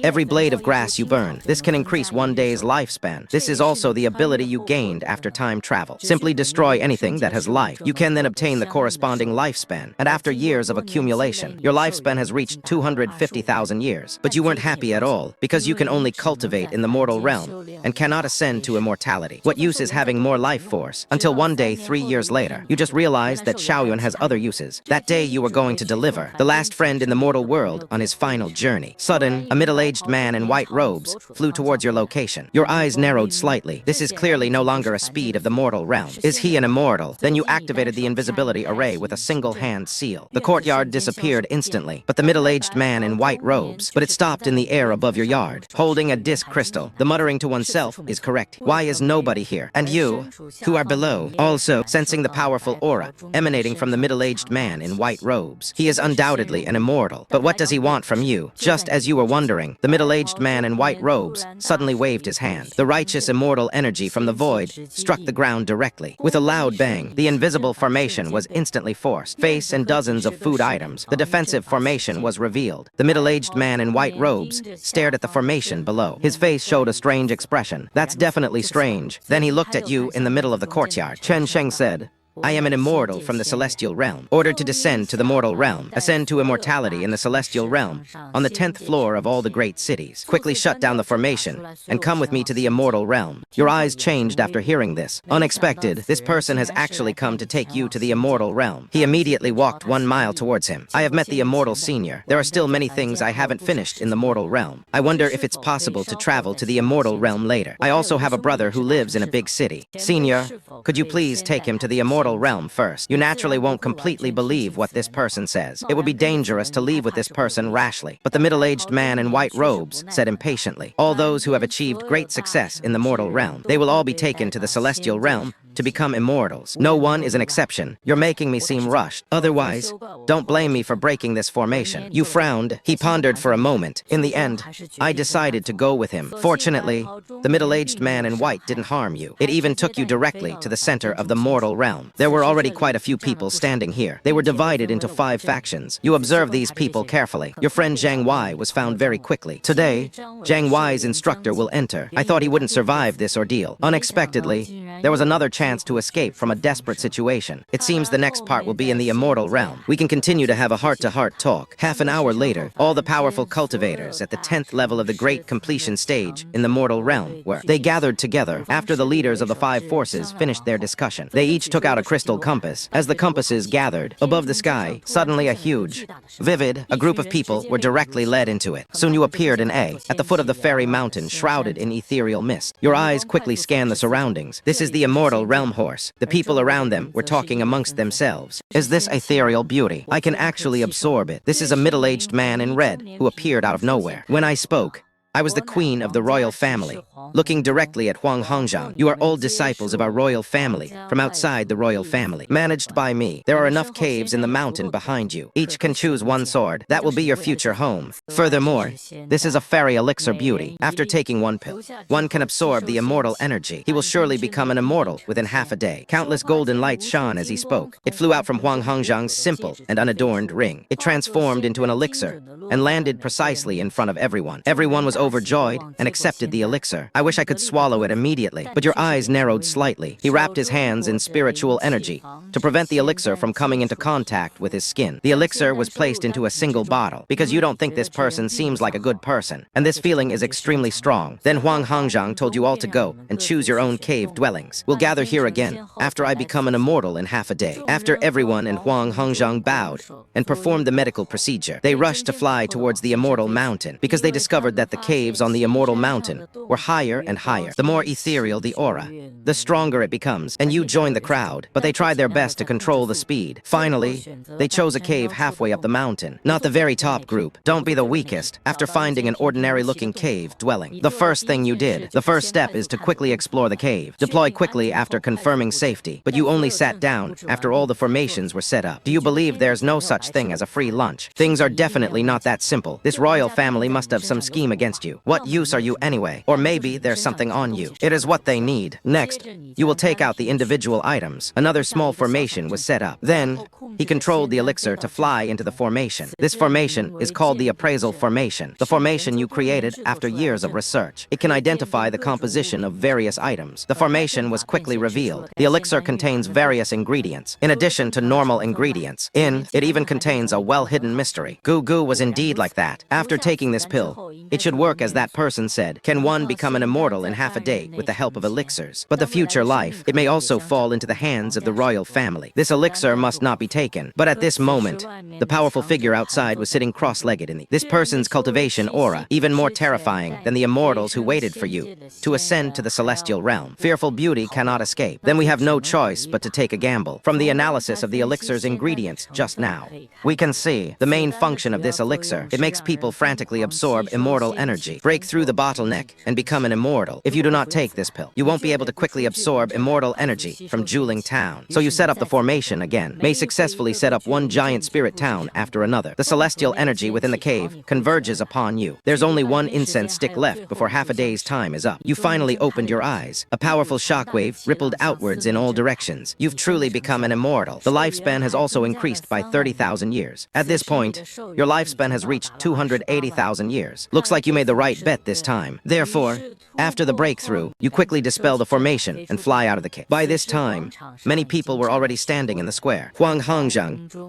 Every blade of grass you burn. This can increase one day's lifespan. This is also the ability you gained after time travel. Simply destroy anything that has life. You can then obtain the corresponding lifespan. And after years of accumulation, your lifespan has reached 250,000 years. But you weren't happy at all, because you can only cultivate in the mortal realm and cannot ascend to immortality. What use is having more life force? Until one day, 3 years later, you just realized that Xiaoyuan has other uses. That day you were going to deliver the last friend in the mortal world on his final journey. Sudden, a middle-aged man in white robes flew towards your location. Your eyes narrowed slightly. This is clearly no longer a speed of the mortal realm. Is he an immortal? Then you activated the invisibility array with a single hand seal. The courtyard disappeared instantly, but the middle-aged man in white robes, but it stopped in the air above your yard, holding a disc crystal. The muttering to oneself is correct. Why is nobody here? And you, who are below, also sensing the powerful aura emanating from the middle-aged man in white robes. He is undoubtedly an immortal. But what does he want from you? Just as you were wondering, the middle-aged man in white robes suddenly waved his hand. The righteous immortal energy from the void struck the ground directly. With a loud bang, the invisible formation was instantly forced. Face and dozens of food items. The defensive formation was revealed. The middle-aged man in white robes stared at the formation below. His face showed a strange expression. That's definitely strange. Then he looked at you in the middle of the courtyard. Chen Sheng said, I am an immortal from the celestial realm, ordered to descend to the mortal realm, ascend to immortality in the celestial realm, on the 10th floor of all the great cities. Quickly shut down the formation, and come with me to the immortal realm. Your eyes changed after hearing this. Unexpected, this person has actually come to take you to the immortal realm. He immediately walked 1 mile towards him. I have met the immortal senior. There are still many things I haven't finished in the mortal realm. I wonder if it's possible to travel to the immortal realm later. I also have a brother who lives in a big city. Senior, could you please take him to the immortal realm first? You naturally won't completely believe what this person says. It would be dangerous to leave with this person rashly. But the middle-aged man in white robes said impatiently, all those who have achieved great success in the mortal realm, they will all be taken to the celestial realm to become immortals. No one is an exception. You're making me seem rushed. Otherwise, don't blame me for breaking this formation. You frowned. He pondered for a moment. In the end, I decided to go with him. Fortunately, the middle-aged man in white didn't harm you. It even took you directly to the center of the mortal realm. There were already quite a few people standing here. They were divided into 5 factions. You observed these people carefully. Your friend Zhang Wei was found very quickly. Today, Zhang Wei's instructor will enter. I thought he wouldn't survive this ordeal. Unexpectedly, there was another chance to escape from a desperate situation. It seems the next part will be in the immortal realm. We can continue to have a heart-to-heart talk. Half an hour later, all the powerful cultivators at the 10th level of the great completion stage in the mortal realm were. They gathered together after the leaders of the 5 forces finished their discussion. They each took out a crystal compass. As the compasses gathered above the sky, suddenly a group of people were directly led into it. Soon you appeared in at the foot of the fairy mountain, shrouded in ethereal mist. Your eyes quickly scanned the surroundings. This is the immortal realm horse. The people around them were talking amongst themselves. Is this ethereal beauty? I can actually absorb it. This is a middle-aged man in red who appeared out of nowhere. When I spoke, I was the queen of the royal family. Looking directly at Huang Hongzhang, you are old disciples of our royal family, from outside the royal family, managed by me. There are enough caves in the mountain behind you. Each can choose 1 sword. That will be your future home. Furthermore, this is a fairy elixir beauty. After taking 1 pill, one can absorb the immortal energy. He will surely become an immortal within half a day. Countless golden lights shone as he spoke. It flew out from Huang Hongzhang's simple and unadorned ring. It transformed into an elixir and landed precisely in front of everyone. Everyone was overjoyed and accepted the elixir. I wish I could swallow it immediately, but your eyes narrowed slightly. He wrapped his hands in spiritual energy to prevent the elixir from coming into contact with his skin. The elixir was placed into a single bottle, because you don't think this person seems like a good person, and this feeling is extremely strong. Then Huang Hongzhang told you all to go and choose your own cave dwellings. We'll gather here again after I become an immortal in half a day. After everyone in Huang Hongzhang bowed and performed the medical procedure, they rushed to fly towards the immortal mountain, because they discovered that the caves on the immortal mountain were higher and higher. The more ethereal the aura, the stronger it becomes, and you joined the crowd, but they tried their best to control the speed. Finally, they chose a cave halfway up the mountain. Not the very top group. Don't be the weakest. After finding an ordinary-looking cave dwelling, the first thing you did, the first step is to quickly explore the cave. Deploy quickly after confirming safety, but you only sat down after all the formations were set up. Do you believe there's no such thing as a free lunch? Things are definitely not that simple. This royal family must have some scheme against you. What use are you anyway? Or maybe there's something on you. It is what they need. Next, you will take out the individual items. Another small formation was set up. Then, He controlled the elixir to fly into the formation. This formation is called the appraisal formation, the formation you created after years of research. It can identify the composition of various items. The formation was quickly revealed. The elixir contains various ingredients. In addition to normal ingredients, it even contains a well-hidden mystery. Goo Goo was indeed like that. After taking this pill, it should work as that person said. Can one become an immortal in half a day with the help of elixirs? But the future life, it may also fall into the hands of the royal family. This elixir must not be taken. But at this moment, the powerful figure outside was sitting cross-legged in this person's cultivation aura, even more terrifying than the immortals who waited for you to ascend to the celestial realm. Fearful beauty cannot escape. Then we have no choice but to take a gamble. From the analysis of the elixir's ingredients just now, we can see the main function of this elixir. It makes people frantically absorb immortal energy, break through the bottleneck, and become an immortal. If you do not take this pill, you won't be able to quickly absorb immortal energy from Juling Town. So you set up the formation again, may successfully set up one giant spirit town after another. The celestial energy within the cave converges upon you. There's only one incense stick left before half a day's time is up. You finally opened your eyes. A powerful shockwave rippled outwards in all directions. You've truly become an immortal. The lifespan has also increased by 30,000 years. At this point, your lifespan has reached 280,000 years. Looks like you made the right bet this time. Therefore, after the breakthrough, you quickly dispel the formation and fly out of the cave. By this time, many people were already standing in the square. Huang Hongzheng,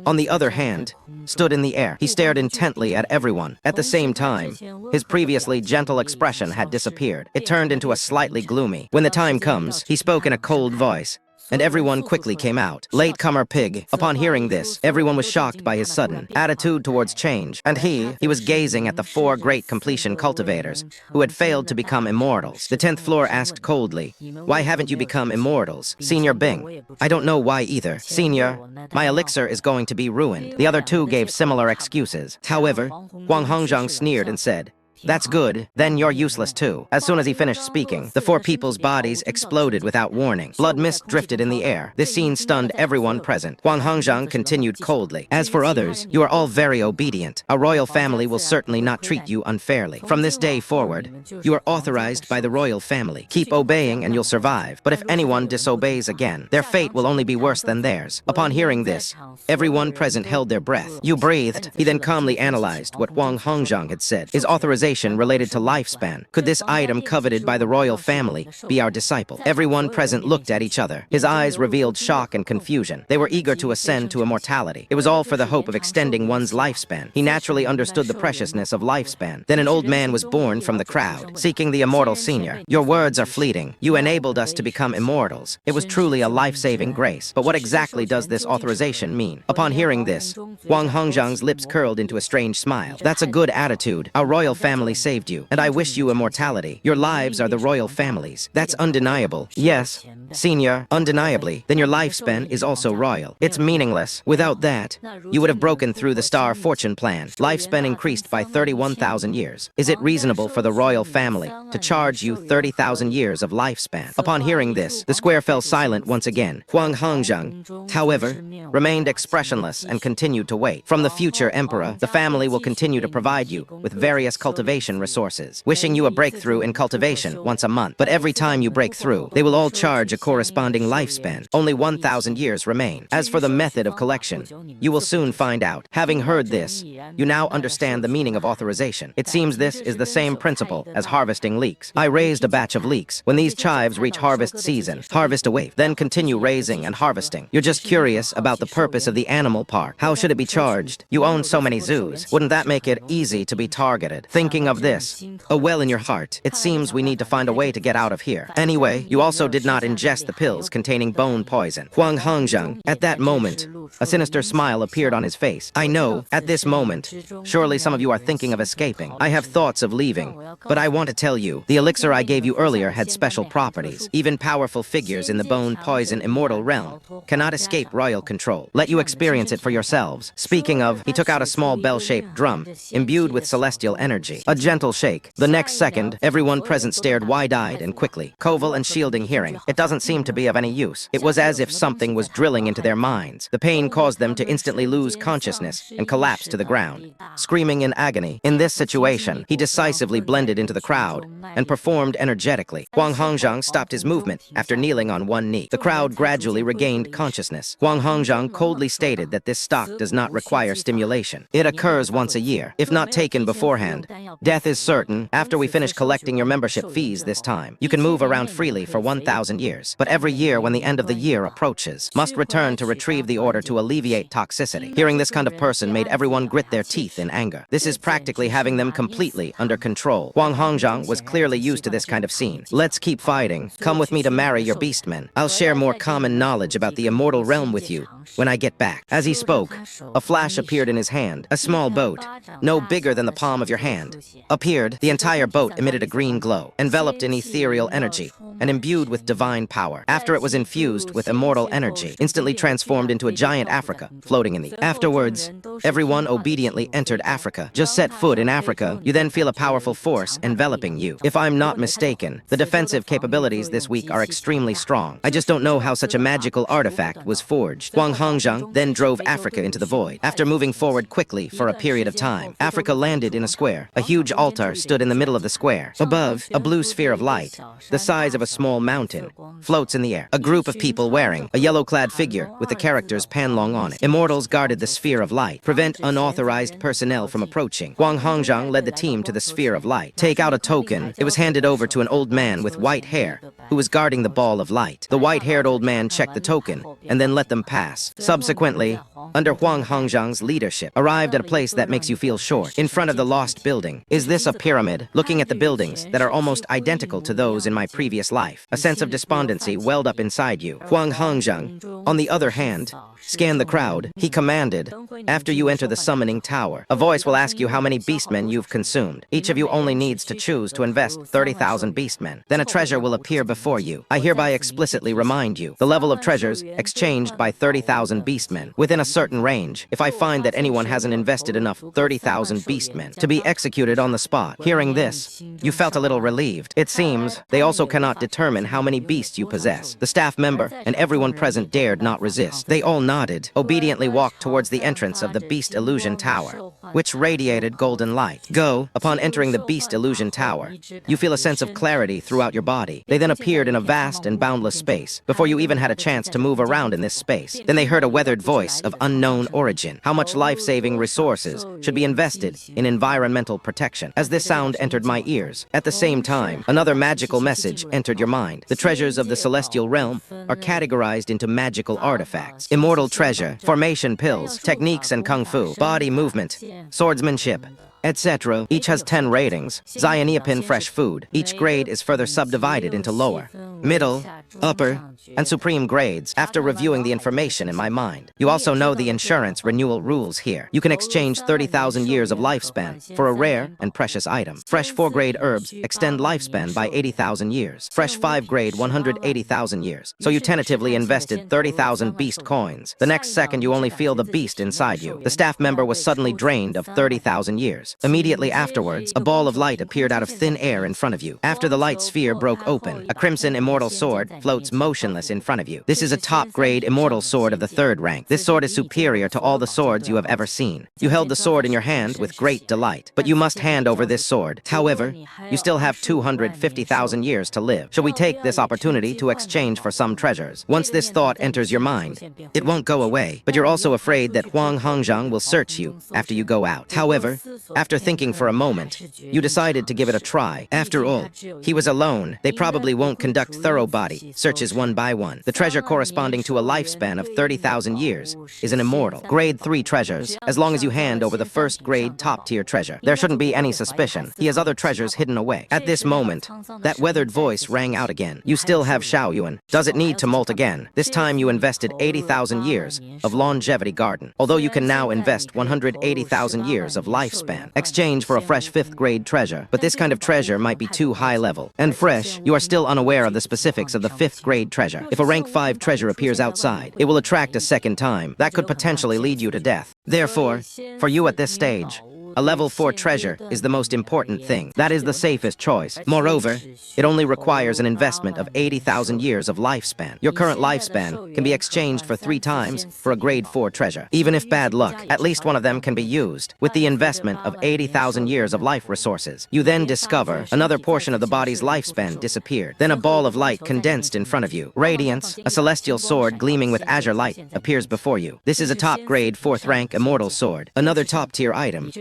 on the other hand, stood in the air. He stared intently at everyone. At the same time, his previously gentle expression had disappeared. It turned into a slightly gloomy. When the time comes, he spoke in a cold voice, and everyone quickly came out. Latecomer Pig. Upon hearing this, everyone was shocked by his sudden attitude towards change, and he was gazing at the 4 great completion cultivators who had failed to become immortals. The 10th floor asked coldly, "Why haven't you become immortals?" Senior Bing, "I don't know why either. Senior, my elixir is going to be ruined." The other 2 gave similar excuses. However, Huang Hongzheng sneered and said, "That's good, then you're useless too." As soon as he finished speaking, the 4 people's bodies exploded without warning. Blood mist drifted in the air. This scene stunned everyone present. Huang Hongzheng continued coldly, "As for others, you are all very obedient. A royal family will certainly not treat you unfairly. From this day forward, you are authorized by the royal family. Keep obeying and you'll survive. But if anyone disobeys again, their fate will only be worse than theirs." Upon hearing this, everyone present held their breath. You breathed. He then calmly analyzed what Huang Hongzheng had said. His authorization related to lifespan. Could this item coveted by the royal family be our disciple? Everyone present looked at each other. His eyes revealed shock and confusion. They were eager to ascend to immortality. It was all for the hope of extending one's lifespan. He naturally understood the preciousness of lifespan. Then an old man was born from the crowd, seeking the immortal senior. "Your words are fleeting. You enabled us to become immortals. It was truly a life-saving grace. But what exactly does this authorization mean?" Upon hearing this, Huang Hongzheng's lips curled into a strange smile. "That's a good attitude. Our royal family saved you, and I wish you immortality. Your lives are the royal family's. That's undeniable." "Yes, senior, undeniably. Then your lifespan is also royal. It's meaningless. Without that, you would have broken through the star fortune plan. Lifespan increased by 31,000 years. Is it reasonable for the royal family to charge you 30,000 years of lifespan?" Upon hearing this, the square fell silent once again. Huang Hongzheng, however, remained expressionless and continued to wait. From the future emperor, the family will continue to provide you with various cultivation resources, wishing you a breakthrough in cultivation once a month. But every time you break through, they will all charge a corresponding lifespan. Only 1,000 years remain. As for the method of collection, you will soon find out. Having heard this, you now understand the meaning of authorization. It seems this is the same principle as harvesting leeks. I raised a batch of leeks. When these chives reach harvest season, harvest a wave, then continue raising and harvesting. You're just curious about the purpose of the animal park. How should it be charged? You own so many zoos. Wouldn't that make it easy to be targeted? Thinking of this, a well in your heart, it seems we need to find a way to get out of here. Anyway, you also did not ingest the pills containing bone poison. Huang Hongzheng, at that moment, a sinister smile appeared on his face. "I know, at this moment, surely some of you are thinking of escaping. I have thoughts of leaving, but I want to tell you, the elixir I gave you earlier had special properties. Even powerful figures in the bone poison immortal realm cannot escape royal control. Let you experience it for yourselves." Speaking of, he took out a small bell-shaped drum, imbued with celestial energy. A gentle shake. The next second, everyone present stared wide-eyed and quickly. Koval and Shielding hearing. It doesn't didn't seem to be of any use. It was as if something was drilling into their minds. The pain caused them to instantly lose consciousness and collapse to the ground, screaming in agony. In this situation, he decisively blended into the crowd and performed energetically. Huang Hongzhang stopped his movement after kneeling on one knee. The crowd gradually regained consciousness. Huang Hongzhang coldly stated that this stock does not require stimulation. It occurs once a year. If not taken beforehand, death is certain. After we finish collecting your membership fees this time, you can move around freely for 1,000 years. But every year when the end of the year approaches, must return to retrieve the order to alleviate toxicity. Hearing this kind of person made everyone grit their teeth in anger. This is practically having them completely under control. Huang Hongzhang was clearly used to this kind of scene. Let's keep fighting. Come with me to marry your beastmen. I'll share more common knowledge about the immortal realm with you when I get back. As he spoke, a flash appeared in his hand. A small boat, no bigger than the palm of your hand, appeared. The entire boat emitted a green glow, enveloped in ethereal energy, and imbued with divine power. After it was infused with immortal energy, instantly transformed into a giant Africa, floating in the air. Afterwards, everyone obediently entered Africa. Just set foot in Africa, you then feel a powerful force enveloping you. If I'm not mistaken, the defensive capabilities this week are extremely strong. I just don't know how such a magical artifact was forged. Huang Hongzhang then drove Africa into the void. After moving forward quickly for a period of time, Africa landed in a square. A huge altar stood in the middle of the square. Above, a blue sphere of light, the size of a small mountain, floats in the air. A group of people wearing a yellow-clad figure with the characters Panlong on it. Immortals guarded the sphere of light, prevent unauthorized personnel from approaching. Huang Hongzhang led the team to the sphere of light. Take out a token. It was handed over to an old man with white hair who was guarding the ball of light. The white-haired old man checked the token and then let them pass. Subsequently, under Huang Hongzhang's leadership, arrived at a place that makes you feel short. In front of the lost building. Is this a pyramid? Looking at the buildings that are almost identical to those in my previous life, a sense of despondency welled up inside you. Huang Hongzhang, on the other hand, scanned the crowd. He commanded, after you enter the summoning tower, a voice will ask you how many beastmen you've consumed. Each of you only needs to choose to invest 30,000 beastmen. Then a treasure will appear before you. I hereby explicitly remind you, the level of treasures exchanged by 30,000 beastmen. Within a certain range, if I find that anyone hasn't invested enough 30,000 beastmen to be executed on the spot. Hearing this, you felt a little relieved. It seems they also cannot determine how many beasts you possess. The staff member and everyone present dared not resist. They all nodded, obediently walked towards the entrance of the Beast Illusion Tower, which radiated golden light. Go. Upon entering the Beast Illusion Tower, you feel a sense of clarity throughout your body. They then appeared in a vast and boundless space, before you even had a chance to move around in this space. Then they heard a weathered voice of unknown origin. How much life-saving resources should be invested in environmental protection? As this sound entered my ears, at the same time, another magical message entered your mind. The treasures of the celestial realm are categorized into magical artifacts. Immortal treasure, formation pills, techniques and kung fu, body movement, swordsmanship, etc. Each has 10 ratings. Zionepin fresh food. Each grade is further subdivided into lower, middle, upper, and supreme grades after reviewing the information in my mind. You also know the insurance renewal rules here. You can exchange 30,000 years of lifespan for a rare and precious item. Fresh 4-grade herbs extend lifespan by 80,000 years. Fresh 5-grade 180,000 years. So you tentatively invested 30,000 beast coins. The next second you only feel the beast inside you. The staff member was suddenly drained of 30,000 years. Immediately afterwards, a ball of light appeared out of thin air in front of you. After the light sphere broke open, a crimson immortal sword floats motionless in front of you. This is a top-grade immortal sword of the 3rd rank. This sword is superior to all the swords you have ever seen. You held the sword in your hand with great delight, but you must hand over this sword. However, you still have 250,000 years to live. Shall we take this opportunity to exchange for some treasures? Once this thought enters your mind, it won't go away, but you're also afraid that Huang Hongzhang will search you after you go out. However, after thinking for a moment, you decided to give it a try. After all, he was alone. They probably won't conduct thorough body searches one by one. The treasure corresponding to a lifespan of 30,000 years is an immortal. Grade 3 treasures, as long as you hand over the 1st grade top-tier treasure. There shouldn't be any suspicion. He has other treasures hidden away. At this moment, that weathered voice rang out again. You still have Shaoyuan. Does it need to molt again? This time you invested 80,000 years of longevity garden. Although you can now invest 180,000 years of lifespan. Exchange for a fresh 5th grade treasure, but this kind of treasure might be too high level. And fresh, you are still unaware of the specifics of the 5th grade treasure. If a rank 5 treasure appears outside, it will attract a second time. That could potentially lead you to death. Therefore, for you at this stage, A level 4 treasure is the most important thing. That is the safest choice. Moreover, it only requires an investment of 80,000 years of lifespan. Your current lifespan can be exchanged for 3 times for a grade 4 treasure. Even if bad luck, at least one of them can be used. With the investment of 80,000 years of life resources, you then discover another portion of the body's lifespan disappeared. Then a ball of light condensed in front of you. Radiance, a celestial sword gleaming with azure light, appears before you. This is a top grade 4th rank immortal sword, another top tier item.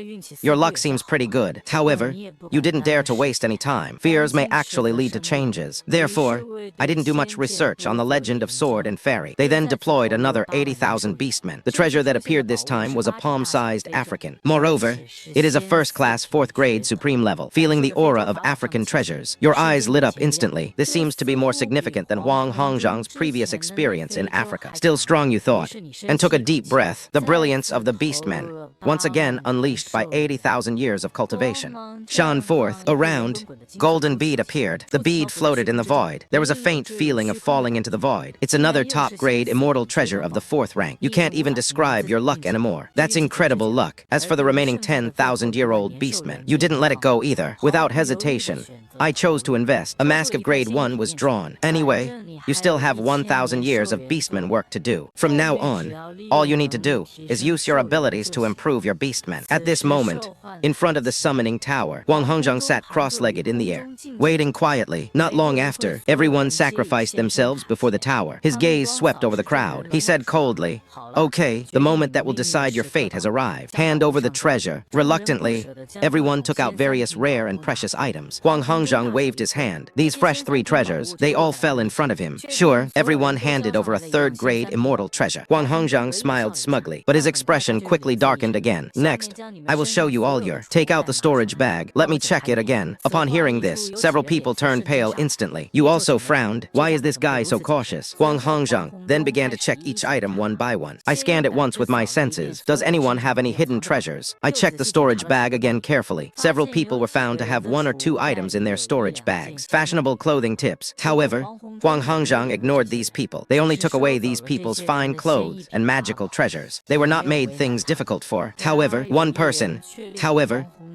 Your luck seems pretty good. However, you didn't dare to waste any time. Fears may actually lead to changes. Therefore, I didn't do much research on the legend of sword and fairy. They then deployed another 80,000 beastmen. The treasure that appeared this time was a palm-sized African. Moreover, it is a first-class 4th grade supreme level. Feeling the aura of African treasures, your eyes lit up instantly. This seems to be more significant than Huang Hongzhang's previous experience in Africa. Still strong, you thought, and took a deep breath. The brilliance of the beastmen, once again unleashed by 80,000 years of cultivation, shone forth. Around, golden bead appeared. The bead floated in the void. There was a faint feeling of falling into the void. It's another top-grade immortal treasure of the 4th rank. You can't even describe your luck anymore. That's incredible luck. As for the remaining 10,000-year-old beastmen, you didn't let it go either. Without hesitation, I chose to invest. A mask of grade 1 was drawn. Anyway, you still have 1,000 years of beastman work to do. From now on, all you need to do is use your abilities to improve your beastmen. At this moment, in front of the summoning tower, Huang Hongzhang sat cross-legged in the air, waiting quietly. Not long after, everyone sacrificed themselves before the tower. His gaze swept over the crowd. He said coldly, "Okay, the moment that will decide your fate has arrived. Hand over the treasure." Reluctantly, everyone took out various rare and precious items. Huang Hongzhang waved his hand. These fresh 3 treasures, they all fell in front of him. Sure, everyone handed over a 3rd-grade immortal treasure. Huang Hongzhang smiled smugly, but his expression quickly darkened again. "Next, I will show you all your..." "Take out the storage bag. Let me check it again." Upon hearing this, several people turned pale instantly. You also frowned. Why is this guy so cautious? Huang Hongzhang then began to check each item one by one. I scanned it once with my senses. Does anyone have any hidden treasures? I checked the storage bag again carefully. Several people were found to have 1 or 2 items in their storage bags. Fashionable clothing tips. However, Huang Hongzhang ignored these people. They only took away these people's fine clothes and magical treasures. They were not made things difficult for. However, one person,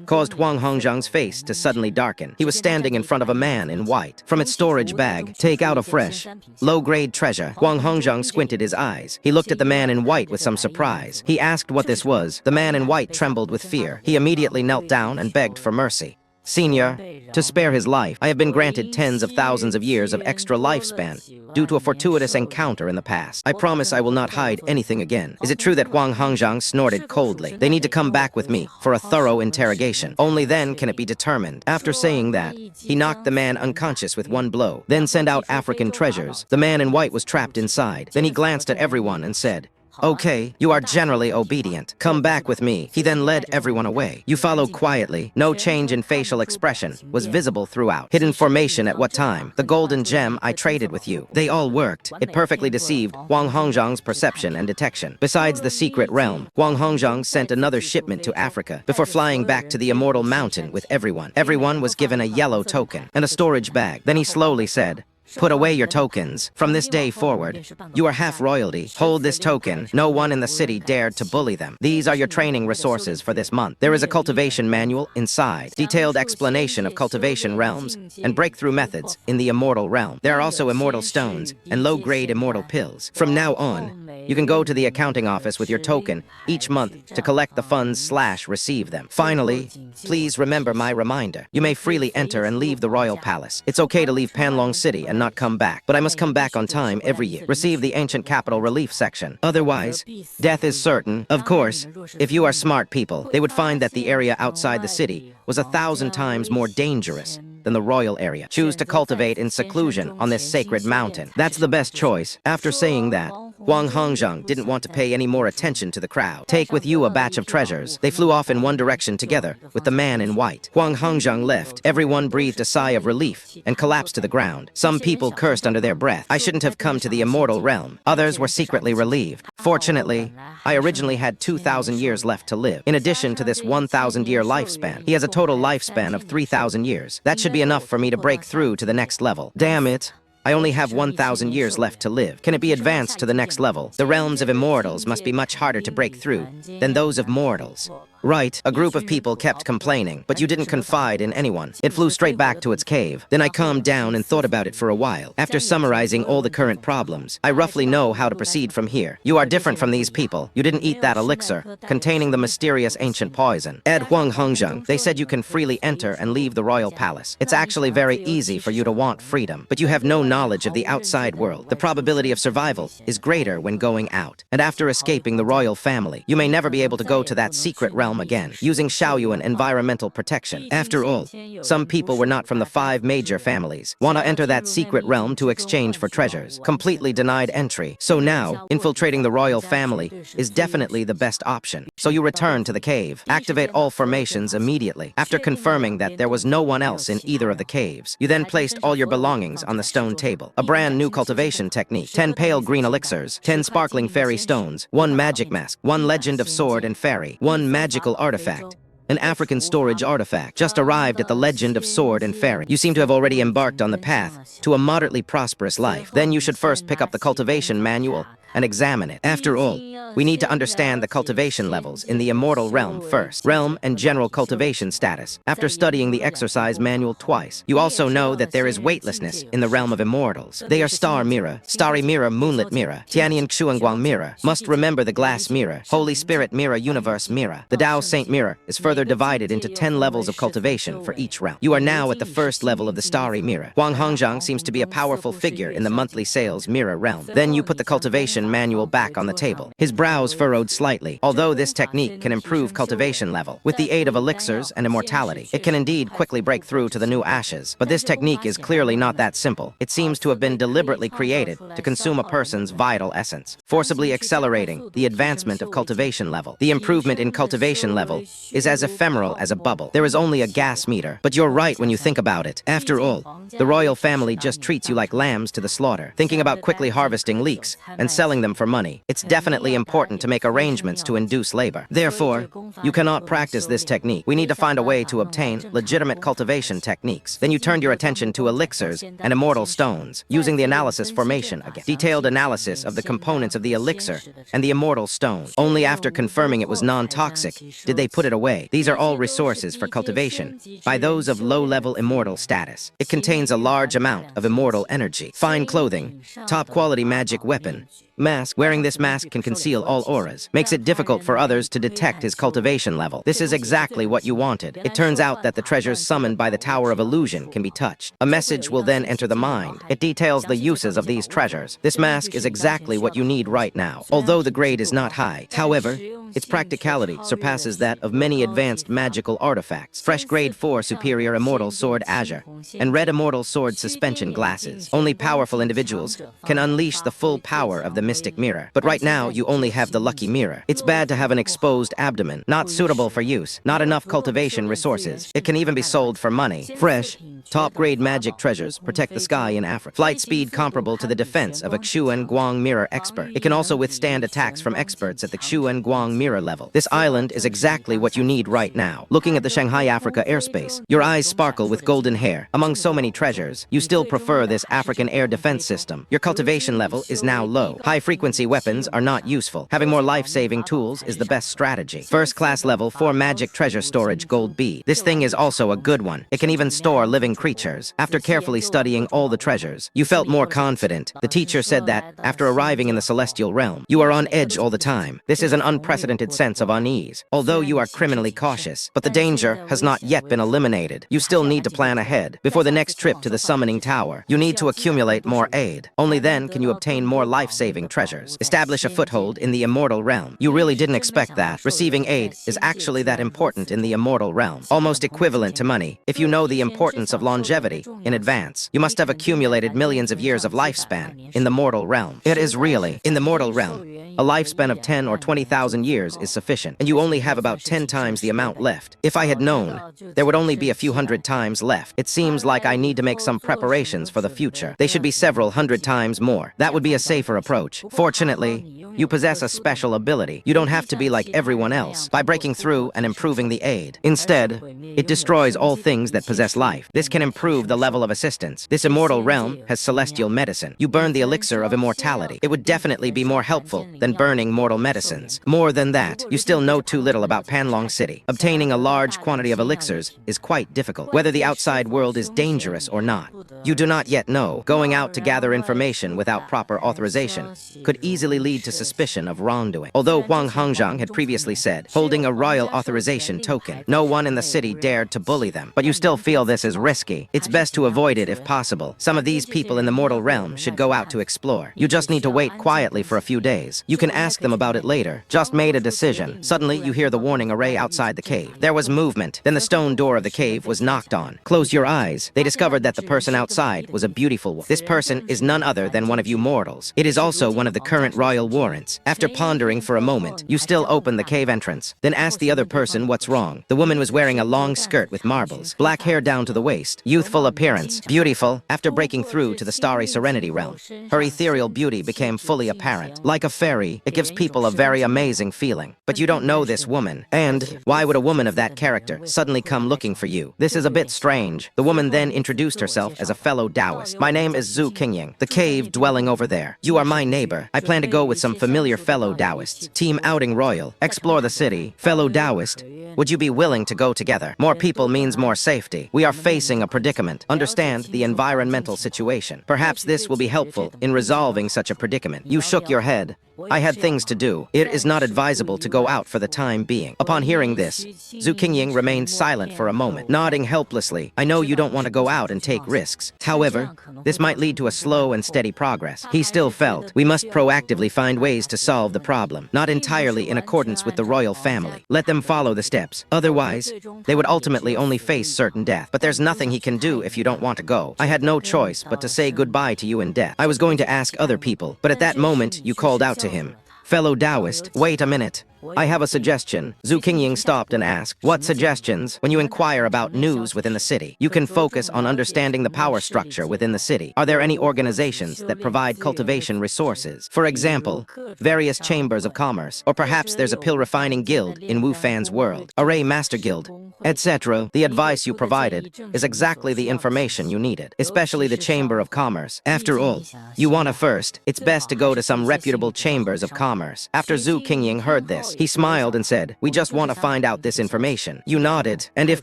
caused Huang Hongzhang's face to suddenly darken. He was standing in front of a man in white. From its storage bag, take out a fresh, low-grade treasure. Huang Hongzhang squinted his eyes. He looked at the man in white with some surprise. He asked what this was. The man in white trembled with fear. He immediately knelt down and begged for mercy. "Senior, to spare his life, I have been granted tens of thousands of years of extra lifespan due to a fortuitous encounter in the past. I promise I will not hide anything again." Is it true that Huang Hongzhang snorted coldly? "They need to come back with me for a thorough interrogation. Only then can it be determined." After saying that, he knocked the man unconscious with 1 blow. Then sent out African treasures. The man in white was trapped inside. Then he glanced at everyone and said, "Okay, you are generally obedient. Come back with me." He then led everyone away. You followed quietly. No change in facial expression was visible throughout. Hidden formation at what time? The golden gem I traded with you. They all worked. It perfectly deceived Huang Hongzhang's perception and detection. Besides the secret realm, Huang Hongzhang sent another shipment to Africa before flying back to the immortal mountain with everyone. Everyone was given a yellow token and a storage bag. Then he slowly said, "Put away your tokens. From this day forward, you are half royalty. Hold this token. No one in the city dared to bully them. These are your training resources for this month." There is a cultivation manual inside, detailed explanation of cultivation realms and breakthrough methods in the immortal realm. There are also immortal stones and low-grade immortal pills. From now on, you can go to the accounting office with your token each month to collect the funds/receive them. Finally, please remember my reminder. You may freely enter and leave the royal palace. It's okay to leave Panlong City and not come back, but I must come back on time every year. Receive the ancient capital relief section. Otherwise, death is certain. Of course, if you are smart people, they would find that the area outside the city was 1,000 times more dangerous than the royal area. Choose to cultivate in seclusion on this sacred mountain. That's the best choice. After saying that, Huang Hongzhang didn't want to pay any more attention to the crowd. Take with you a batch of treasures. They flew off in one direction together with the man in white. Huang Hongzhang left. Everyone breathed a sigh of relief and collapsed to the ground. Some people cursed under their breath. I shouldn't have come to the immortal realm. Others were secretly relieved. Fortunately, I originally had 2,000 years left to live. In addition to this 1,000-year lifespan, he has a total lifespan of 3,000 years. That should be enough for me to break through to the next level. Damn it. I only have 1,000 years left to live. Can it be advanced to the next level? The realms of immortals must be much harder to break through than those of mortals. Right, a group of people kept complaining, but you didn't confide in anyone. It flew straight back to its cave. Then I calmed down and thought about it for a while. After summarizing all the current problems, I roughly know how to proceed from here. You are different from these people. You didn't eat that elixir containing the mysterious ancient poison. Ed Huang Hongzheng, they said you can freely enter and leave the royal palace. It's actually very easy for you to want freedom, but you have no knowledge of the outside world. The probability of survival is greater when going out. And after escaping the royal family, you may never be able to go to that secret realm again, using Shaoyuan environmental protection. After all, some people were not from the 5 major families. Want to enter that secret realm to exchange for treasures. Completely denied entry. So now, infiltrating the royal family is definitely the best option. So you return to the cave. Activate all formations immediately. After confirming that there was no one else in either of the caves, you then placed all your belongings on the stone table. A brand new cultivation technique. 10 pale green elixirs, 10 sparkling fairy stones, 1 magic mask, 1 legend of sword and fairy, 1 magical artifact. An African storage artifact just arrived at the legend of sword and fairy. You seem to have already embarked on the path to a moderately prosperous life. Then you should first pick up the cultivation manual and examine it. After all, we need to understand the cultivation levels in the immortal realm first. Realm and general cultivation status. After studying the exercise manual twice, you also know that there is weightlessness in the realm of immortals. They are star mirror, starry mirror, moonlit mirror, Tianyan Xuanguang mirror, must remember the glass mirror, Holy Spirit mirror, universe mirror. The Tao Saint mirror is further divided into 10 levels of cultivation for each realm. You are now at the first level of the starry mirror. Huang Hongzhang seems to be a powerful figure in the monthly sales mirror realm. Then you put the cultivation manual back on the table. His brows furrowed slightly. Although this technique can improve cultivation level, with the aid of elixirs and immortality, it can indeed quickly break through to the new ashes. But this technique is clearly not that simple. It seems to have been deliberately created to consume a person's vital essence, forcibly accelerating the advancement of cultivation level. The improvement in cultivation level is as ephemeral as a bubble. There is only a gas meter. But you're right when you think about it. After all, the royal family just treats you like lambs to the slaughter, thinking about quickly harvesting leeks and selling them for money. It's definitely important to make arrangements to induce labor. Therefore, you cannot practice this technique. We need to find a way to obtain legitimate cultivation techniques. Then you turned your attention to elixirs and immortal stones, using the analysis formation again. Detailed analysis of the components of the elixir and the immortal stone. Only after confirming it was non-toxic did they put it away. These are all resources for cultivation by those of low-level immortal status. It contains a large amount of immortal energy. Fine clothing, top-quality magic weapon, mask. Wearing this mask can conceal all auras, makes it difficult for others to detect his cultivation level. This is exactly what you wanted. It turns out that the treasures summoned by the Tower of Illusion can be touched. A message will then enter the mind. It details the uses of these treasures. This mask is exactly what you need right now, although the grade is not high. However, its practicality surpasses that of many advanced magical artifacts. Fresh grade 4 superior immortal sword azure and red immortal sword suspension glasses. Only powerful individuals can unleash the full power of the mystic mirror. But right now, you only have the lucky mirror. It's bad to have an exposed abdomen, not suitable for use, not enough cultivation resources. It can even be sold for money. Fresh, top-grade magic treasures protect the sky in Africa. Flight speed comparable to the defense of a Xuan Guang mirror expert. It can also withstand attacks from experts at the Xuan Guang mirror level. This island is exactly what you need right now. Looking at the Shanghai Africa airspace, your eyes sparkle with golden hair. Among so many treasures, you still prefer this African air defense system. Your cultivation level is now low. High-frequency weapons are not useful. Having more life-saving tools is the best strategy. First-class level 4 magic treasure storage gold B. This thing is also a good one. It can even store living creatures. After carefully studying all the treasures, you felt more confident. The teacher said that, after arriving in the celestial realm, you are on edge all the time. This is an unprecedented sense of unease. Although you are criminally cautious, but the danger has not yet been eliminated. You still need to plan ahead. Before the next trip to the summoning tower, you need to accumulate more aid. Only then can you obtain more life-saving treasures. Establish a foothold in the immortal realm. You really didn't expect that. Receiving aid is actually that important in the immortal realm. Almost equivalent to money. If you know the importance of longevity in advance, you must have accumulated millions of years of lifespan in the mortal realm. It is really, in the mortal realm, a lifespan of 10 or 20,000 years is sufficient, and you only have about 10 times the amount left. If I had known, there would only be a few hundred times left. It seems like I need to make some preparations for the future. They should be several hundred times more. That would be a safer approach. Fortunately, You possess a special ability. You don't have to be like everyone else by breaking through and improving the aid. Instead, it destroys all things that possess life. This can improve the level of assistance. This immortal realm has celestial medicine. You burn the elixir of immortality. It would definitely be more helpful than burning mortal medicines. More than that, you still know too little about Panlong City. Obtaining a large quantity of elixirs is quite difficult, whether the outside world is dangerous or not. You do not yet know. Going out to gather information without proper authorization could easily lead to suspicion of wrongdoing. Although Huang Hongzhang had previously said, holding a royal authorization token, no one in the city dared to bully them. But you still feel this is risky. It's best to avoid it if possible. Some of these people in the mortal realm should go out to explore. You just need to wait quietly for a few days. You can ask them about it later. Just made a decision. Suddenly, you hear the warning array outside the cave. There was movement. Then the stone door of the cave was knocked on. Close your eyes. They discovered that the person outside was a beautiful one. This person is none other than one of you mortals. It is also one of the current royal warrants. After pondering for a moment, you still open the cave entrance. Then ask the other person what's wrong. The woman was wearing a long skirt with marbles, black hair down to the waist, youthful appearance, beautiful. After breaking through to the starry serenity realm, her ethereal beauty became fully apparent. Like a fairy, it gives people a very amazing feeling. But you don't know this woman. And why would a woman of that character suddenly come looking for you? This is a bit strange. The woman then introduced herself as a fellow Taoist. My name is Zhu Qingying, the cave dwelling over there. You are my neighbor. I plan to go with some familiar fellow Taoists. Team outing royal. Explore the city. Fellow Taoist. Would you be willing to go together? More people means more safety. We are facing a predicament. Understand the environmental situation. Perhaps this will be helpful in resolving such a predicament. You shook your head. I had things to do. It is not advisable to go out for the time being. Upon hearing this, Zhu Qingying remained silent for a moment, nodding helplessly. I know you don't want to go out and take risks. However, this might lead to a slow and steady progress. He still felt we must proactively find ways to solve the problem, not entirely in accordance with the royal family. Let them follow the steps. Otherwise, they would ultimately only face certain death. But there's nothing he can do if you don't want to go. I had no choice but to say goodbye to you in death. I was going to ask other people, but at that moment, you called out to him. Fellow Taoist, wait a minute. I have a suggestion. Zhu Qingying stopped and asked, what suggestions? When you inquire about news within the city, you can focus on understanding the power structure within the city. Are there any organizations that provide cultivation resources? For example, various chambers of commerce, or perhaps there's a pill refining guild in Wu Fan's world, Array Master Guild, etc. The advice you provided is exactly the information you needed, especially the Chamber of Commerce. After all, you want to first, it's best to go to some reputable chambers of commerce. After Zhu Qingying heard this, he smiled and said, we just want to find out this information. You nodded, and if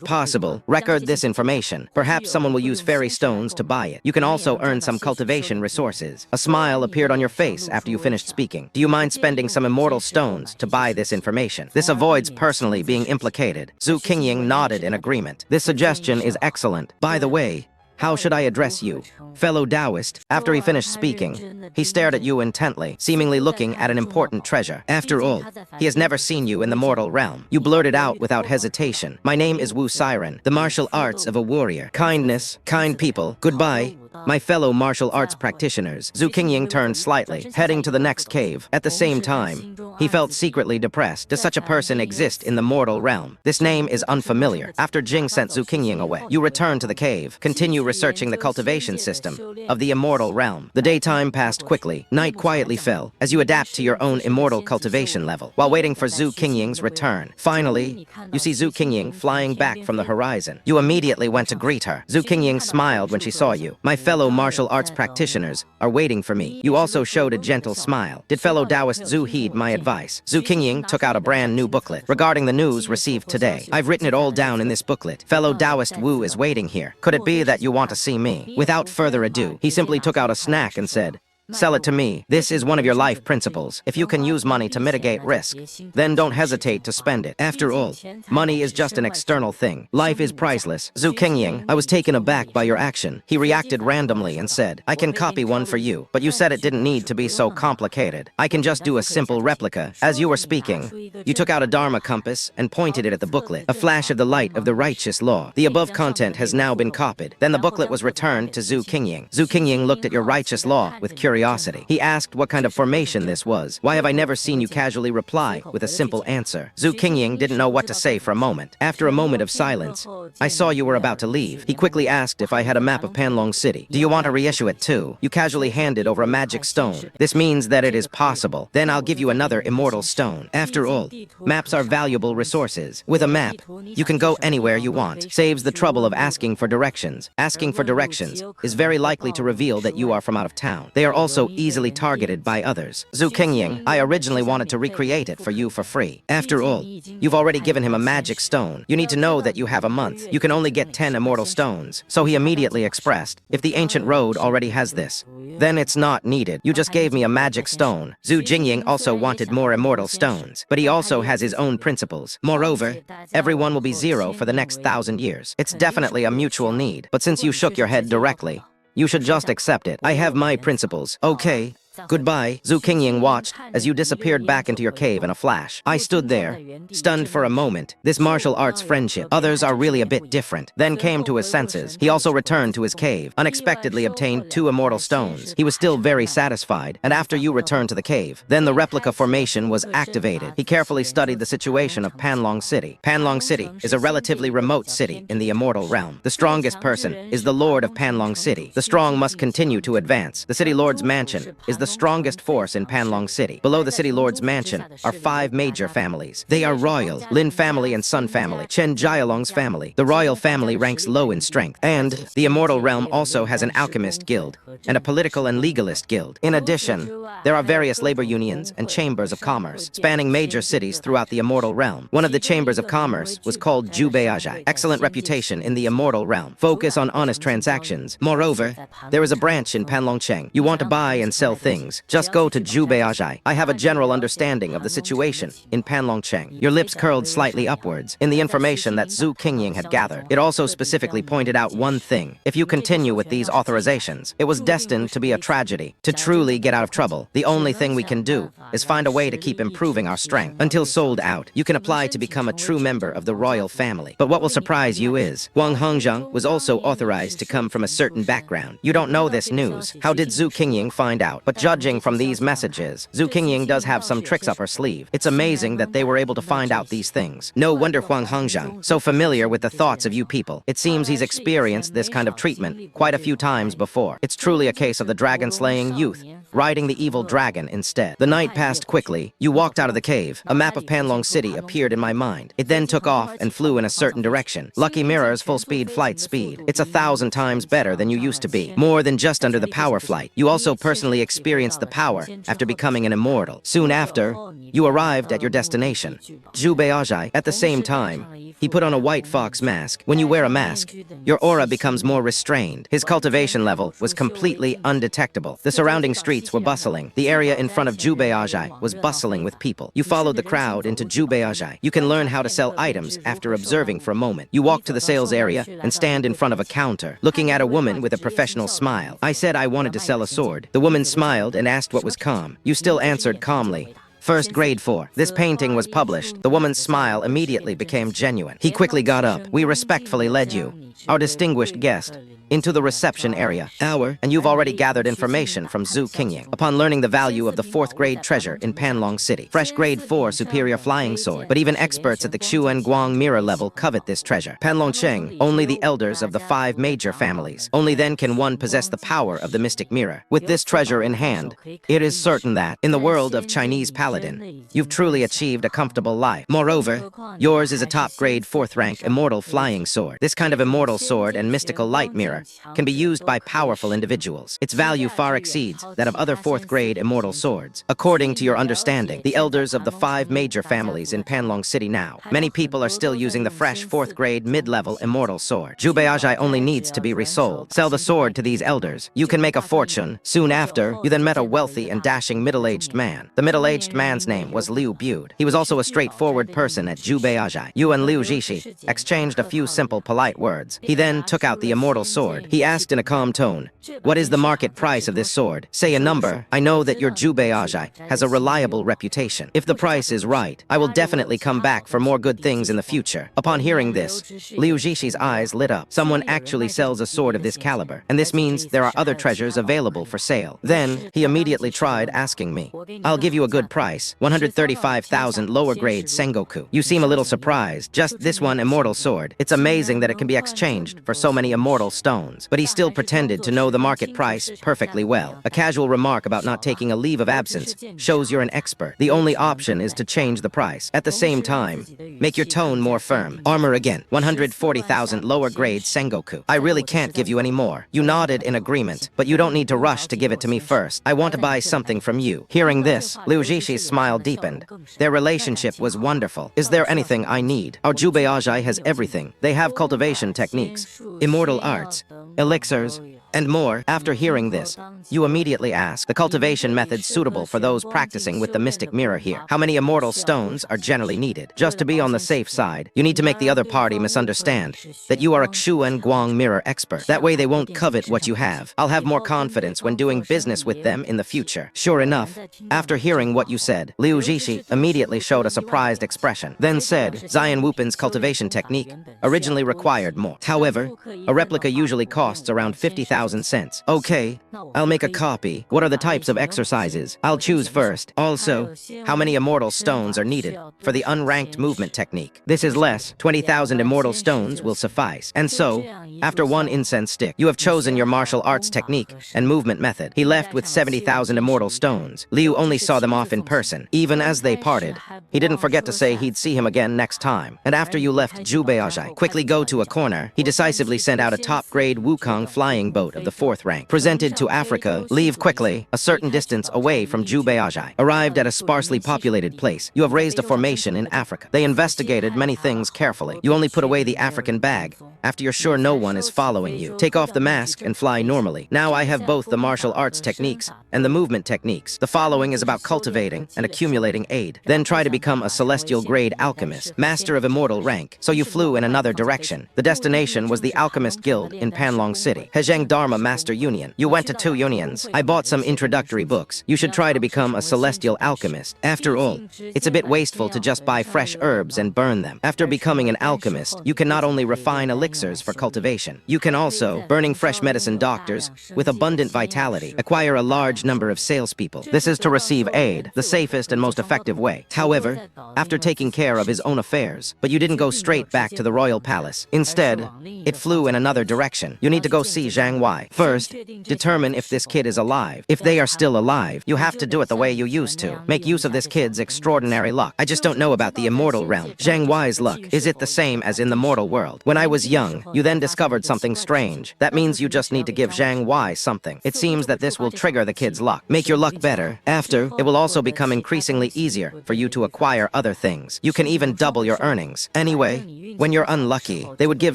possible, record this information. Perhaps someone will use fairy stones to buy it. You can also earn some cultivation resources. A smile appeared on your face after you finished speaking. Do you mind spending some immortal stones to buy this information? This avoids personally being implicated. Zhu Qingying nodded in agreement. This suggestion is excellent. By the way, how should I address you? Fellow Taoist. After he finished speaking, he stared at you intently, seemingly looking at an important treasure. After all, he has never seen you in the mortal realm. You blurted out without hesitation. My name is Wu Siren, the martial arts of a warrior. Kindness, kind people, goodbye. My fellow martial arts practitioners. Zhu Qingying turned slightly, heading to the next cave. At the same time, he felt secretly depressed. Does such a person exist in the mortal realm? This name is unfamiliar. After Jing sent Zhu Qingying away, you return to the cave. Continue researching the cultivation system of the immortal realm. The daytime passed quickly. Night quietly fell as you adapt to your own immortal cultivation level while waiting for Zhu Qingying's return. Finally, you see Zhu Qingying flying back from the horizon. You immediately went to greet her. Zhu Qingying smiled when she saw you. My fellow martial arts practitioners are waiting for me. You also showed a gentle smile. Did fellow Taoist Zhu heed my advice? Zhu Qingying took out a brand new booklet regarding the news received today. I've written it all down in this booklet. Fellow Taoist Wu is waiting here. Could it be that you want to see me? Without further ado, he simply took out a snack and said, sell it to me. This is one of your life principles. If you can use money to mitigate risk, then don't hesitate to spend it. After all, money is just an external thing. Life is priceless. Zhu Qingying, I was taken aback by your action. He reacted randomly and said, I can copy one for you, but you said it didn't need to be so complicated. I can just do a simple replica. As you were speaking, you took out a Dharma compass and pointed it at the booklet. A flash of the light of the righteous law. The above content has now been copied. Then the booklet was returned to Zhu Qingying. Zhu Qingying looked at your righteous law with curiosity. curiosity. He asked what kind of formation this was. Why have I never seen you casually reply with a simple answer? Zhu Qingying didn't know what to say for a moment. After a moment of silence, I saw you were about to leave. He quickly asked if I had a map of Panlong City. Do you want to reissue it too? You casually handed over a magic stone. This means that it is possible. Then I'll give you another immortal stone. After all, maps are valuable resources. With a map, you can go anywhere you want. Saves the trouble of asking for directions. Asking for directions is very likely to reveal that you are from out of town. They are also easily targeted by others. Zhu Qingying, I originally wanted to recreate it for you for free. After all, you've already given him a magic stone. You need to know that you have a month. You can only get 10 immortal stones. So he immediately expressed, if the ancient road already has this, then it's not needed. You just gave me a magic stone. Zhu Qingying also wanted more immortal stones, but he also has his own principles. Moreover, everyone will be zero for the next 1,000 years. It's definitely a mutual need. But since you shook your head directly, you should just accept it. I have my principles. Okay. Goodbye. Zhu Qingying watched as you disappeared back into your cave in a flash. I stood there, stunned for a moment. This martial arts friendship. Others are really a bit different. Then came to his senses. He also returned to his cave, unexpectedly obtained 2 immortal stones. He was still very satisfied, and after you returned to the cave, then the replica formation was activated. He carefully studied the situation of Panlong City. Panlong City is a relatively remote city in the immortal realm. The strongest person is the Lord of Panlong City. The strong must continue to advance. The City Lord's mansion is the strongest force in Panlong City. Below the City Lord's mansion are 5 major families. They are royal, Lin family and Sun family, Chen Jialong's family. The royal family ranks low in strength. And the immortal realm also has an alchemist guild and a political and legalist guild. In addition, there are various labor unions and chambers of commerce spanning major cities throughout the immortal realm. One of the chambers of commerce was called Jubeajai. Excellent reputation in the immortal realm. Focus on honest transactions. Moreover, there is a branch in Panlongcheng. You want to buy and sell things, just go to Jubeajai. I have a general understanding of the situation in Panlongcheng. Your lips curled slightly upwards. In the information that Zhu Qingying had gathered, it also specifically pointed out one thing. If you continue with these authorizations, it was destined to be a tragedy. To truly get out of trouble, the only thing we can do is find a way to keep improving our strength. Until sold out, you can apply to become a true member of the royal family. But what will surprise you is, Wang Hongzheng was also authorized to come from a certain background. You don't know this news. How did Zhu Qingying find out? But judging from these messages, Zhu Qingying does have some tricks up her sleeve. It's amazing that they were able to find out these things. No wonder Huang Hongzheng, so familiar with the thoughts of you people. It seems he's experienced this kind of treatment quite a few times before. It's truly a case of the dragon-slaying youth, riding the evil dragon instead. The night passed quickly. You walked out of the cave. A map of Panlong City appeared in my mind. It then took off and flew in a certain direction. Lucky Mirror's full-speed flight speed. It's 1,000 times better than you used to be. More than just under the power flight. You also personally experienced the power after becoming an immortal. Soon after, you arrived at your destination, Jubeajai. At the same time, he put on a white fox mask. When you wear a mask, your aura becomes more restrained. His cultivation level was completely undetectable. The surrounding streets were bustling. The area in front of Jubeajai was bustling with people. You followed the crowd into Jubeajai. You can learn how to sell items after observing for a moment. You walk to the sales area and stand in front of a counter, looking at a woman with a professional smile. I said I wanted to sell a sword. The woman smiled and asked what was calm. You still answered calmly. First grade 4. This painting was published. The woman's smile immediately became genuine. He quickly got up. We respectfully led you, our distinguished guest, into the reception area. And you've already gathered information from Zhu Qingying. Upon learning the value of the 4th grade treasure in Panlong City, fresh grade 4 superior flying sword. But even experts at the Xuan Guang mirror level covet this treasure. Panlongcheng, only the elders of the 5 major families. Only then can one possess the power of the mystic mirror. With this treasure in hand, it is certain that, in the world of Chinese paladin, you've truly achieved a comfortable life. Moreover, yours is a top grade 4th rank immortal flying sword. This kind of immortal sword and mystical light mirror can be used by powerful individuals. Its value far exceeds that of other 4th grade immortal swords. According to your understanding, the elders of the 5 major families in Panlong City now, many people are still using the fresh 4th grade mid-level immortal sword. Jubeajai only needs to be resold. Sell the sword to these elders. You can make a fortune. Soon after, you then met a wealthy and dashing middle-aged man. The middle-aged man's name was Liu Bude. He was also a straightforward person at Jubeajai. You and Liu Jishi exchanged a few simple, polite words. He then took out the immortal sword sword. He asked in a calm tone, "What is the market price of this sword? Say a number. I know that your Jubeajai has a reliable reputation. If the price is right, I will definitely come back for more good things in the future." Upon hearing this, Liu Zhishi's eyes lit up. Someone actually sells a sword of this caliber, and this means there are other treasures available for sale. Then, he immediately tried asking me, "I'll give you a good price, 135,000 lower grade Sengoku." You seem a little surprised. Just this one immortal sword. It's amazing that it can be exchanged for so many immortal stones. But he still pretended to know the market price perfectly well. A casual remark about not taking a leave of absence shows you're an expert. The only option is to change the price. At the same time, make your tone more firm. Armor again, 140,000 lower grade Sengoku. I really can't give you any more. You nodded in agreement, but you don't need to rush to give it to me first. I want to buy something from you. Hearing this, Liu Zhishi's smile deepened. Their relationship was wonderful. Is there anything I need? Our Jubeajai has everything. They have cultivation techniques, immortal arts, elixirs, and more. After hearing this, you immediately ask the cultivation methods suitable for those practicing with the mystic mirror here. How many immortal stones are generally needed? Just to be on the safe side, you need to make the other party misunderstand that you are a Xuan Guang mirror expert. That way they won't covet what you have. I'll have more confidence when doing business with them in the future. Sure enough, after hearing what you said, Liu Zhishi immediately showed a surprised expression, then said, Zion Wupin's cultivation technique originally required more. However, a replica usually costs around 50,000 cents. Okay, I'll make a copy. What are the types of exercises? I'll choose first. Also, how many immortal stones are needed for the unranked movement technique? This is less. 20,000 immortal stones will suffice. And so, after one incense stick, you have chosen your martial arts technique and movement method. He left with 70,000 immortal stones. Liu only saw them off in person. Even as they parted, he didn't forget to say he'd see him again next time. And after you left Jubeajai, quickly go to a corner, he decisively sent out a top-grade Wukong flying boat of the 4th rank. Presented to Africa, leave quickly, a certain distance away from Jubeajai. Arrived at a sparsely populated place. You have raised a formation in Africa. They investigated many things carefully. You only put away the African bag after you're sure no one is following you. Take off the mask and fly normally. Now I have both the martial arts techniques and the movement techniques. The following is about cultivating and accumulating aid. Then try to become a celestial grade alchemist, master of immortal rank. So you flew in another direction. The destination was the Alchemist Guild in Panlong City. Hezheng Dharma Master Union. You went to 2 unions. I bought some introductory books. You should try to become a celestial alchemist. After all, it's a bit wasteful to just buy fresh herbs and burn them. After becoming an alchemist, you can not only refine elixirs for cultivation, you can also, burning fresh medicine doctors with abundant vitality, acquire a large number of salespeople. This is to receive aid, the safest and most effective way. However, after taking care of his own affairs, but you didn't go straight back to the royal palace. Instead, it flew in another direction. You need to go see Zhang Wai. First, determine if this kid is alive. If they are still alive, you have to do it the way you used to. Make use of this kid's extraordinary luck. I just don't know about the immortal realm. Zhang Wai's luck, is it the same as in the mortal world? When I was young, you then discovered something strange. That means you just need to give Zhang Wai something. It seems that this will trigger the kid's luck. Make your luck better. After, it will also become increasingly easier for you to acquire other things. You can even double your earnings. Anyway, when you're unlucky, they would give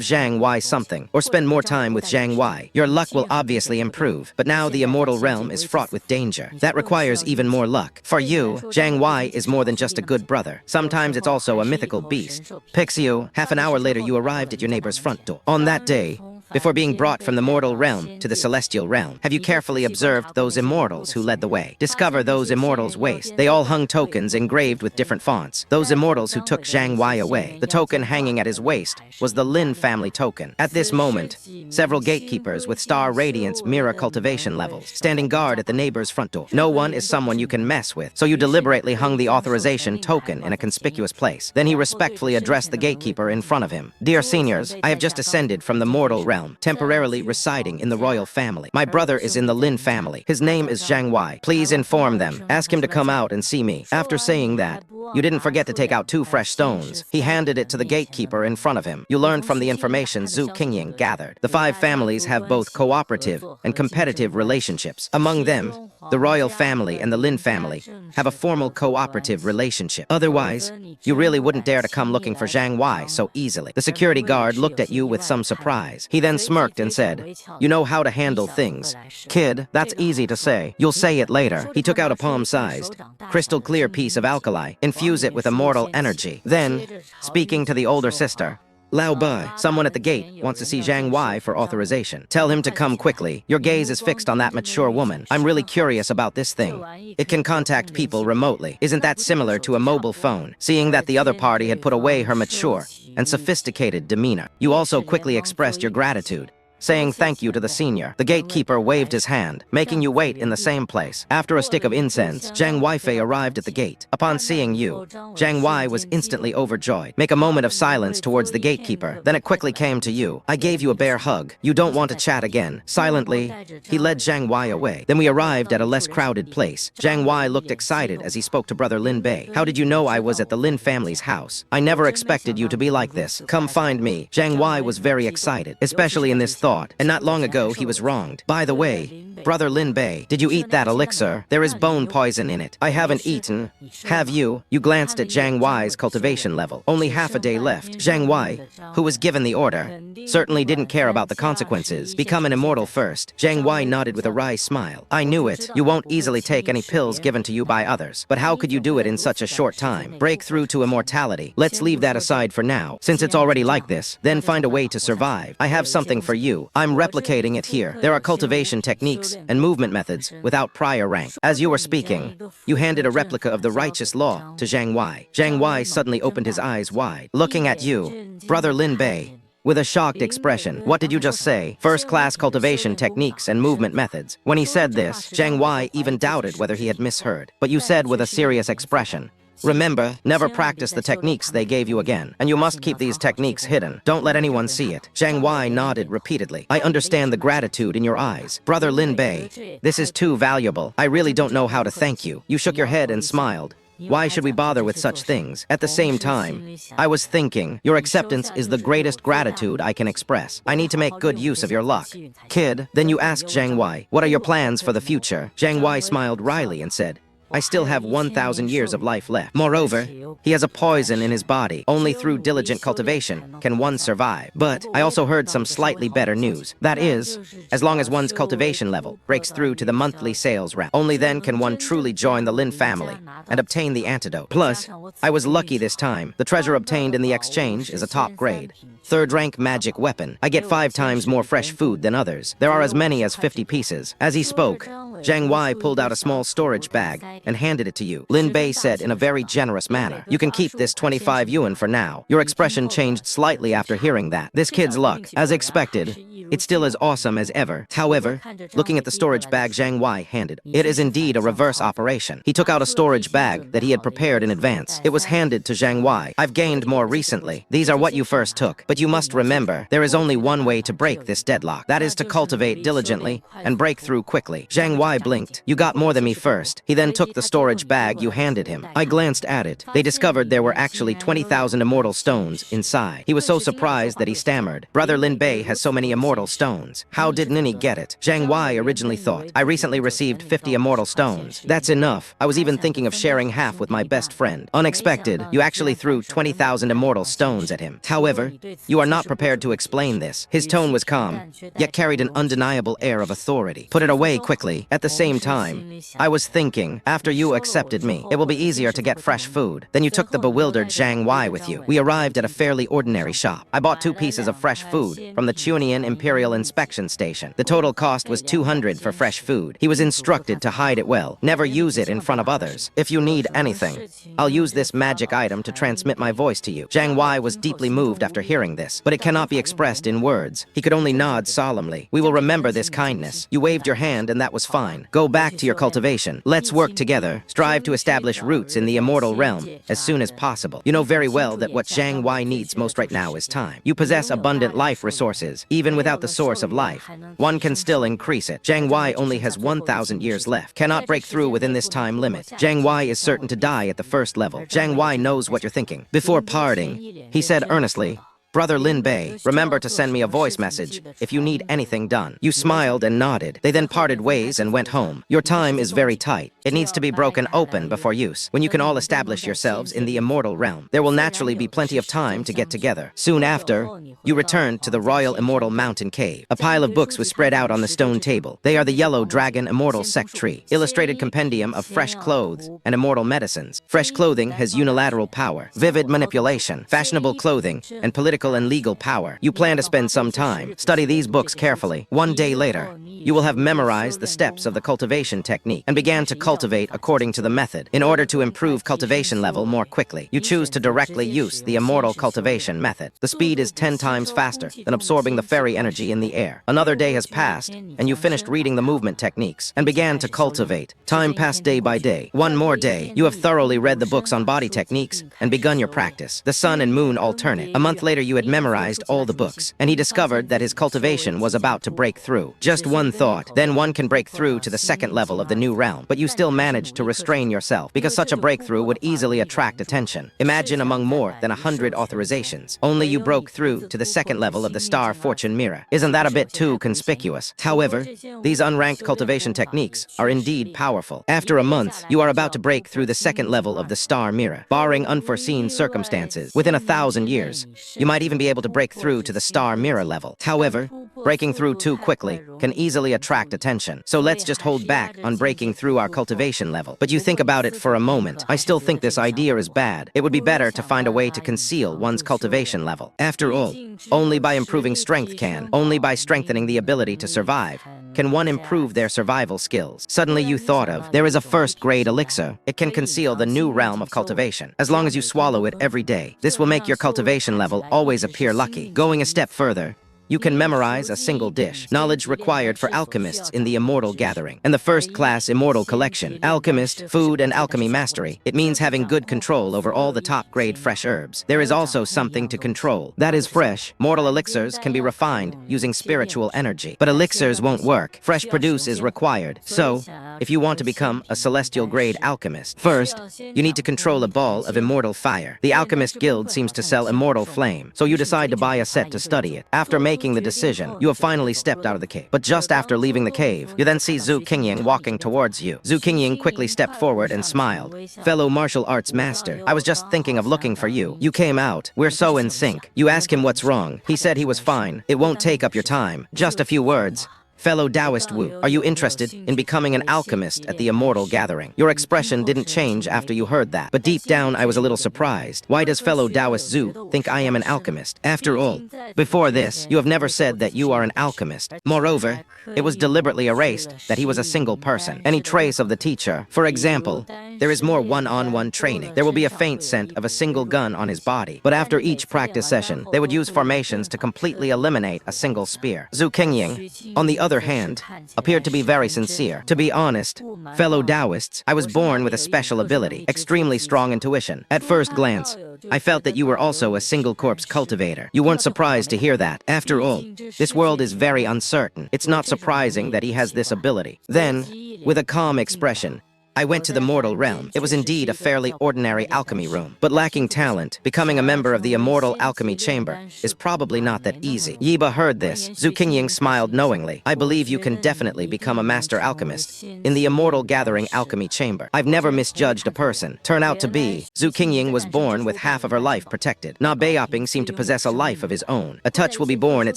Zhang Wai something, or spend more time with Zhang Wai. Your luck will obviously improve, but now the immortal realm is fraught with danger. That requires even more luck. For you, Zhang Wai is more than just a good brother. Sometimes it's also a mythical beast. Picks you, half an hour later you arrived at your neighbor's front door. On that day, before being brought from the mortal realm to the celestial realm, have you carefully observed those immortals who led the way? Discover those immortals' waist. They all hung tokens engraved with different fonts. Those immortals who took Zhang Wai away. The token hanging at his waist was the Lin family token. At this moment, several gatekeepers with star radiance mirror cultivation levels, standing guard at the neighbor's front door. No one is someone you can mess with, so you deliberately hung the authorization token in a conspicuous place. Then he respectfully addressed the gatekeeper in front of him. Dear seniors, I have just ascended from the mortal realm, temporarily residing in the royal family. My brother is in the Lin family. His name is Zhang Wai. Please inform them. Ask him to come out and see me. After saying that, you didn't forget to take out 2 fresh stones. He handed it to the gatekeeper in front of him. You learned from the information Zhu Qingying gathered. The 5 families have both cooperative and competitive relationships. Among them, the royal family and the Lin family have a formal cooperative relationship. Otherwise, you really wouldn't dare to come looking for Zhang Wai so easily. The security guard looked at you with some surprise. He then smirked and said, "You know how to handle things. Kid, that's easy to say. You'll say it later." He took out a palm-sized, crystal-clear piece of alkali, infuse it with immortal energy. Then, speaking to the older sister, Lao Bai, someone at the gate wants to see Zhang Wai for authorization. Tell him to come quickly. Your gaze is fixed on that mature woman. I'm really curious about this thing. It can contact people remotely. Isn't that similar to a mobile phone? Seeing that the other party had put away her mature and sophisticated demeanor, you also quickly expressed your gratitude, saying thank you to the senior. The gatekeeper waved his hand, making you wait in the same place. After a stick of incense, Zhang Weifei arrived at the gate. Upon seeing you, Zhang Wai was instantly overjoyed. Make a moment of silence towards the gatekeeper. Then it quickly came to you. I gave you a bear hug. You don't want to chat again. Silently, he led Zhang Wai away. Then we arrived at a less crowded place. Zhang Wai looked excited as he spoke to brother Lin Bei. How did you know I was at the Lin family's house? I never expected you to be like this. Come find me. Zhang Wai was very excited, especially in this thought. And not long ago, he was wronged. By the way, brother Lin Bei, did you eat that elixir? There is bone poison in it. I haven't eaten. Have you? You glanced at Zhang Wai's cultivation level. Only half a day left. Zhang Wai, who was given the order, certainly didn't care about the consequences. Become an immortal first. Zhang Wai nodded with a wry smile. I knew it. You won't easily take any pills given to you by others. But how could you do it in such a short time? Break through to immortality. Let's leave that aside for now. Since it's already like this, then find a way to survive. I have something for you. I'm replicating it here. There are cultivation techniques and movement methods without prior rank. As you were speaking, you handed a replica of the righteous law to Zhang Wai. Zhang Wai suddenly opened his eyes wide, looking at you, brother Lin Bei, with a shocked expression. What did you just say? First-class cultivation techniques and movement methods. When he said this, Zhang Wai even doubted whether he had misheard. But you said with a serious expression, remember, never practice the techniques they gave you again. And you must keep these techniques hidden. Don't let anyone see it. Zhang Wai nodded repeatedly. I understand the gratitude in your eyes. Brother Lin Bei, this is too valuable. I really don't know how to thank you. You shook your head and smiled. Why should we bother with such things? At the same time, I was thinking, your acceptance is the greatest gratitude I can express. I need to make good use of your luck. Kid, then you asked Zhang Wai, what are your plans for the future? Zhang Wai smiled wryly and said, I still have 1,000 years of life left. Moreover, he has a poison in his body. Only through diligent cultivation can one survive. But I also heard some slightly better news. That is, as long as one's cultivation level breaks through to the monthly sales round, only then can one truly join the Lin family and obtain the antidote. Plus, I was lucky this time. The treasure obtained in the exchange is a top grade, third-rank magic weapon. I get 5 times more fresh food than others. There are as many as 50 pieces. As he spoke, Zhang Wai pulled out a small storage bag and handed it to you. Lin Bei said in a very generous manner, you can keep this 25 yuan for now. Your expression changed slightly after hearing that. This kid's luck. As expected, it's still as awesome as ever. However, looking at the storage bag Zhang Wai handed, it is indeed a reverse operation. He took out a storage bag that he had prepared in advance. It was handed to Zhang Wai. I've gained more recently. These are what you first took. But you must remember, there is only one way to break this deadlock. That is to cultivate diligently and break through quickly. Zhang Wai blinked. You got more than me first. He then took the storage bag you handed him. I glanced at it. They discovered there were actually 20,000 immortal stones inside. He was so surprised that he stammered. Brother Lin Bei has so many immortal stones. How did Nini get it? Zhang Wai originally thought, I recently received 50 immortal stones. That's enough. I was even thinking of sharing half with my best friend. Unexpected, you actually threw 20,000 immortal stones at him. However, you are not prepared to explain this. His tone was calm, yet carried an undeniable air of authority. Put it away quickly. At the same time, I was thinking, after you accepted me, it will be easier to get fresh food. Then you took the bewildered Zhang Wai with you. We arrived at a fairly ordinary shop. I bought 2 pieces of fresh food from the Chunian Imperial Inspection Station. The total cost was 200 for fresh food. He was instructed to hide it well. Never use it in front of others. If you need anything, I'll use this magic item to transmit my voice to you. Zhang Wai was deeply moved after hearing this, but it cannot be expressed in words. He could only nod solemnly. We will remember this kindness. You waved your hand and that was fine. Go back to your cultivation. Let's work together. Strive to establish roots in the immortal realm as soon as possible. You know very well that what Zhang Wai needs most right now is time. You possess abundant life resources. Even without the source of life, one can still increase it. Zhang Wai only has 1,000 years left. Cannot break through within this time limit. Zhang Wai is certain to die at the first level. Zhang Wai knows what you're thinking. Before parting, he said earnestly, Brother Lin Bei, remember to send me a voice message if you need anything done. You smiled and nodded. They then parted ways and went home. Your time is very tight. It needs to be broken open before use. When you can all establish yourselves in the immortal realm, there will naturally be plenty of time to get together. Soon after, you returned to the Royal Immortal Mountain Cave. A pile of books was spread out on the stone table. They are the Yellow Dragon Immortal Sect Tree, illustrated compendium of fresh clothes and immortal medicines. Fresh clothing has unilateral power, vivid manipulation, fashionable clothing, and political technical and legal power. You plan to spend some time, study these books carefully. One day later, you will have memorized the steps of the cultivation technique and began to cultivate according to the method. In order to improve cultivation level more quickly, you choose to directly use the immortal cultivation method. The speed is 10 times faster than absorbing the fairy energy in the air. Another day has passed, and you finished reading the movement techniques and began to cultivate. Time passed day by day. One more day, you have thoroughly read the books on body techniques and begun your practice. The sun and moon alternate. A month later, you had memorized all the books, and he discovered that his cultivation was about to break through. Just one thought, then one can break through to the second level of the new realm, but you still managed to restrain yourself because such a breakthrough would easily attract attention. Imagine among more than 100 authorizations, only you broke through to the second level of the star fortune mirror. Isn't that a bit too conspicuous? However, these unranked cultivation techniques are indeed powerful. After a month, you are about to break through the second level of the star mirror. Barring unforeseen circumstances, within 1,000 years, you might even be able to break through to the star mirror level. However, breaking through too quickly can easily attract attention. So let's just hold back on breaking through our cultivation level. But you think about it for a moment. I still think this idea is bad. It would be better to find a way to conceal one's cultivation level. After all, only by improving strength only by strengthening the ability to survive, can one improve their survival skills. Suddenly you thought of, there is a first-grade elixir. It can conceal the new realm of cultivation. As long as you swallow it every day, this will make your cultivation level always appear lucky. Going a step further, you can memorize a single dish, knowledge required for alchemists in the Immortal Gathering, and the first-class Immortal Collection. Alchemist, food, and alchemy mastery. It means having good control over all the top-grade fresh herbs. There is also something to control. That is fresh. Mortal elixirs can be refined using spiritual energy, but elixirs won't work. Fresh produce is required. So, if you want to become a celestial-grade alchemist, first, you need to control a ball of immortal fire. The Alchemist Guild seems to sell immortal flame, so you decide to buy a set to study it. After making the decision, you have finally stepped out of the cave. But just after leaving the cave, you then see Zhu Qingying walking towards you. Zhu Qingying quickly stepped forward and smiled. Fellow martial arts master, I was just thinking of looking for you. You came out. We're so in sync. You ask him what's wrong. He said he was fine. It won't take up your time. Just a few words. Fellow Taoist Wu, are you interested in becoming an alchemist at the Immortal Gathering? Your expression didn't change after you heard that, but deep down I was a little surprised. Why does fellow Taoist Zhu think I am an alchemist? After all, before this, you have never said that you are an alchemist. Moreover, it was deliberately erased that he was a single person. Any trace of the teacher, for example, there is more one-on-one training. There will be a faint scent of a single gun on his body, but after each practice session, they would use formations to completely eliminate a single spear. Zhu Qingying, on the other hand, appeared to be very sincere. To be honest, fellow Taoists, I was born with a special ability, extremely strong intuition. At first glance, I felt that you were also a single corpse cultivator. You weren't surprised to hear that. After all, this world is very uncertain. It's not surprising that he has this ability. Then, with a calm expression, I went to the mortal realm. It was indeed a fairly ordinary alchemy room. But lacking talent, becoming a member of the immortal alchemy chamber is probably not that easy. Yiba heard this. Zhu Qingying smiled knowingly. I believe you can definitely become a master alchemist in the Immortal Gathering alchemy chamber. I've never misjudged a person. Turn out to be, Zhu Qingying was born with half of her life protected. Na Beiping seemed to possess a life of his own. A touch will be born at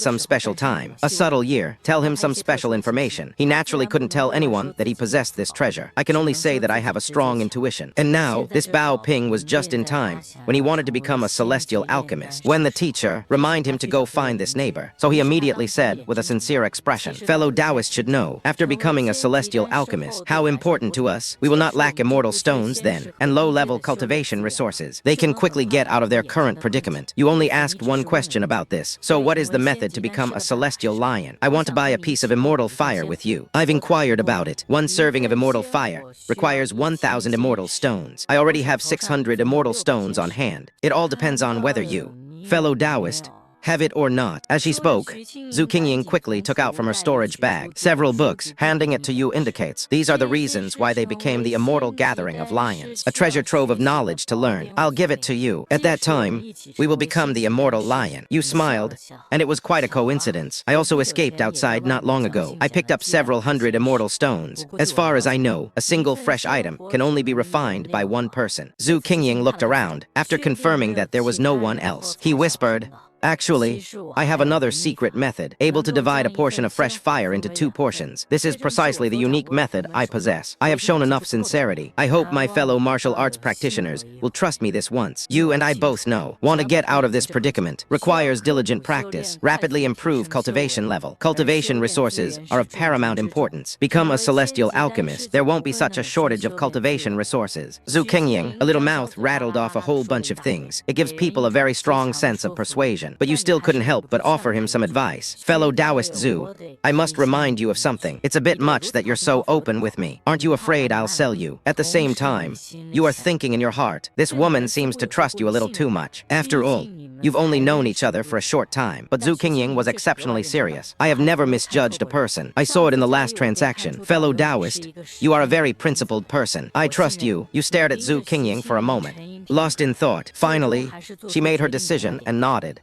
some special time. A subtle year. Tell him some special information. He naturally couldn't tell anyone that he possessed this treasure. I can only say that I have a strong intuition. And now, this Bao Ping was just in time when he wanted to become a celestial alchemist. When the teacher reminded him to go find this neighbor, so he immediately said with a sincere expression, fellow Taoists should know, after becoming a celestial alchemist, how important to us, we will not lack immortal stones then, and low-level cultivation resources. They can quickly get out of their current predicament. You only asked one question about this. So what is the method to become a celestial lion? I want to buy a piece of immortal fire with you. I've inquired about it. One serving of immortal fire requires 1,000 immortal stones. I already have 600 immortal stones on hand. It all depends on whether you, fellow Taoist, have it or not. As she spoke, Zhu Qingying quickly took out from her storage bag several books. Handing it to you indicates these are the reasons why they became the Immortal Gathering of Lions. A treasure trove of knowledge to learn. I'll give it to you. At that time, we will become the Immortal Lion. You smiled, and it was quite a coincidence. I also escaped outside not long ago. I picked up several hundred immortal stones. As far as I know, a single fresh item can only be refined by one person. Zhu Qingying looked around. After confirming that there was no one else, he whispered, Actually, I have another secret method, able to divide a portion of fresh fire into 2 portions. This is precisely the unique method I possess. I have shown enough sincerity. I hope my fellow martial arts practitioners will trust me this once. You and I both know. Want to get out of this predicament. Requires diligent practice. Rapidly improve cultivation level. Cultivation resources are of paramount importance. Become a celestial alchemist. There won't be such a shortage of cultivation resources. Zhu Qingying, a little mouth rattled off a whole bunch of things. It gives people a very strong sense of persuasion. But you still couldn't help but offer him some advice. Fellow Taoist Zhu, I must remind you of something. It's a bit much that you're so open with me. Aren't you afraid I'll sell you? At the same time, you are thinking in your heart, this woman seems to trust you a little too much. After all, you've only known each other for a short time. But Zhu Qingying was exceptionally serious. I have never misjudged a person. I saw it in the last transaction. Fellow Taoist, you are a very principled person. I trust you. You stared at Zhu Qingying for a moment, lost in thought. Finally, she made her decision and nodded.